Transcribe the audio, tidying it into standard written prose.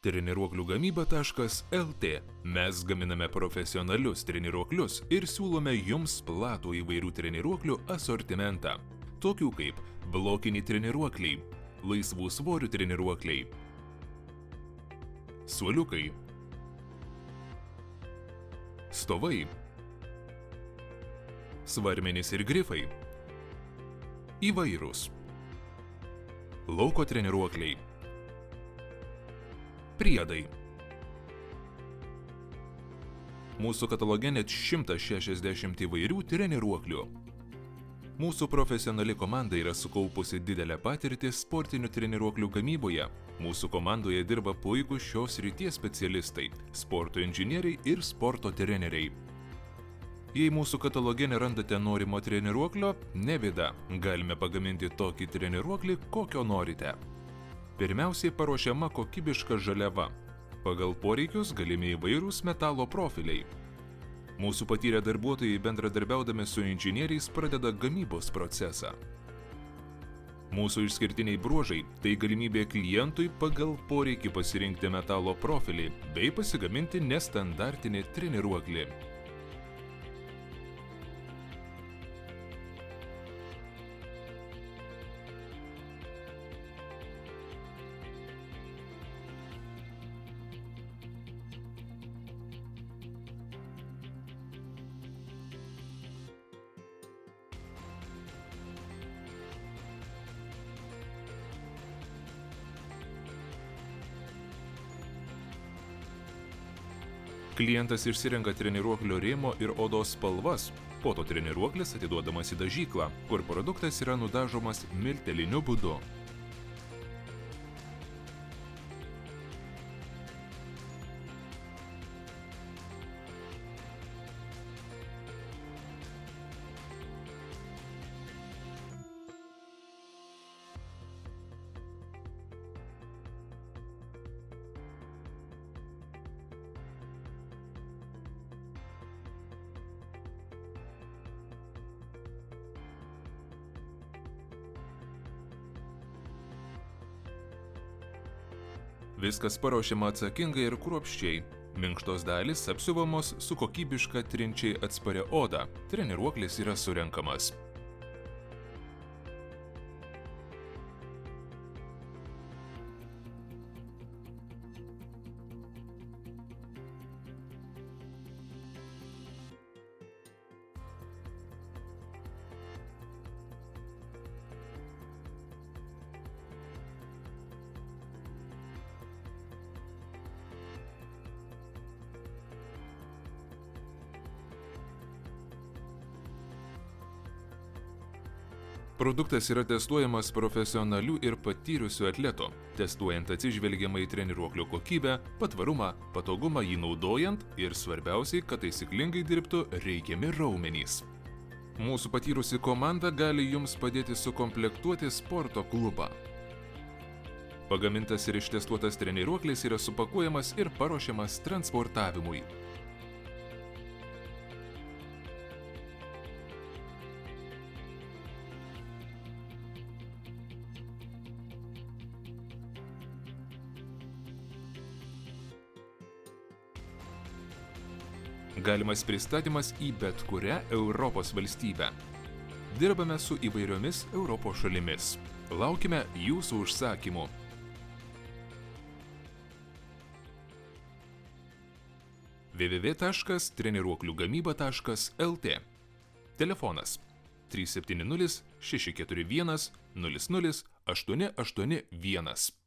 Treniruoklių gamyba.lt. Mes gaminame profesionalius treniruoklius ir siūlome jums platų įvairių treniruoklių asortimentą, tokių kaip blokiniai treniruokliai, laisvų svorių treniruokliai, suoliukai, stovai, svarmenys ir grifai, įvairūs, lauko treniruokliai, priedai. Mūsų kataloge net 160 įvairių treniruoklių. Mūsų profesionali komanda yra sukaupusi didelę patirtį sportinių treniruoklių gamyboje. Mūsų komandoje dirba puikūs šios srities specialistai, sporto inžinieriai ir sporto treneriai. Jei mūsų kataloge nerandate norimo treniruoklio, ne bėda, galime pagaminti tokį treniruoklį, kokio norite. Pirmiausiai paruošiama kokybiška žaliava. Pagal poreikius galimi įvairūs metalo profiliai. Mūsų patyrę darbuotojai bendradarbiaudami su inžinieriais pradeda gamybos procesą. Mūsų išskirtiniai bruožai – tai galimybė klientui pagal poreikį pasirinkti metalo profilį bei pasigaminti nestandartinį treniruoklį. Klientas išsirenka treniruoklio rėmo ir odos spalvas, po to treniruoklis atiduodamas į dažyklą, kur produktas yra nudažomas milteliniu būdu. Viskas paruošiama atsakingai ir kruopščiai. Minkštos dalys apsiuvamos su kokybiška trinčiai atsparia oda. Treniruoklis yra surenkamas. Produktas yra testuojamas profesionalių ir patyrusių atletų. Testuojant atsižvelgiama į treniruoklio kokybę, patvarumą, patogumą jį naudojant ir svarbiausiai, kad taisyklingai dirbtų reikiami raumenys. Mūsų patyrusi komanda gali jums padėti sukomplektuoti sporto klubą. Pagamintas ir ištestuotas treniruoklis yra supakuojamas ir paruošiamas transportavimui. Galimas pristatymas į bet kurią Europos valstybę. Dirbame su įvairiomis Europos šalimis. Laukime jūsų užsakymų. www.treniruokliugamyba.lt. Telefonas 370 641 00 881.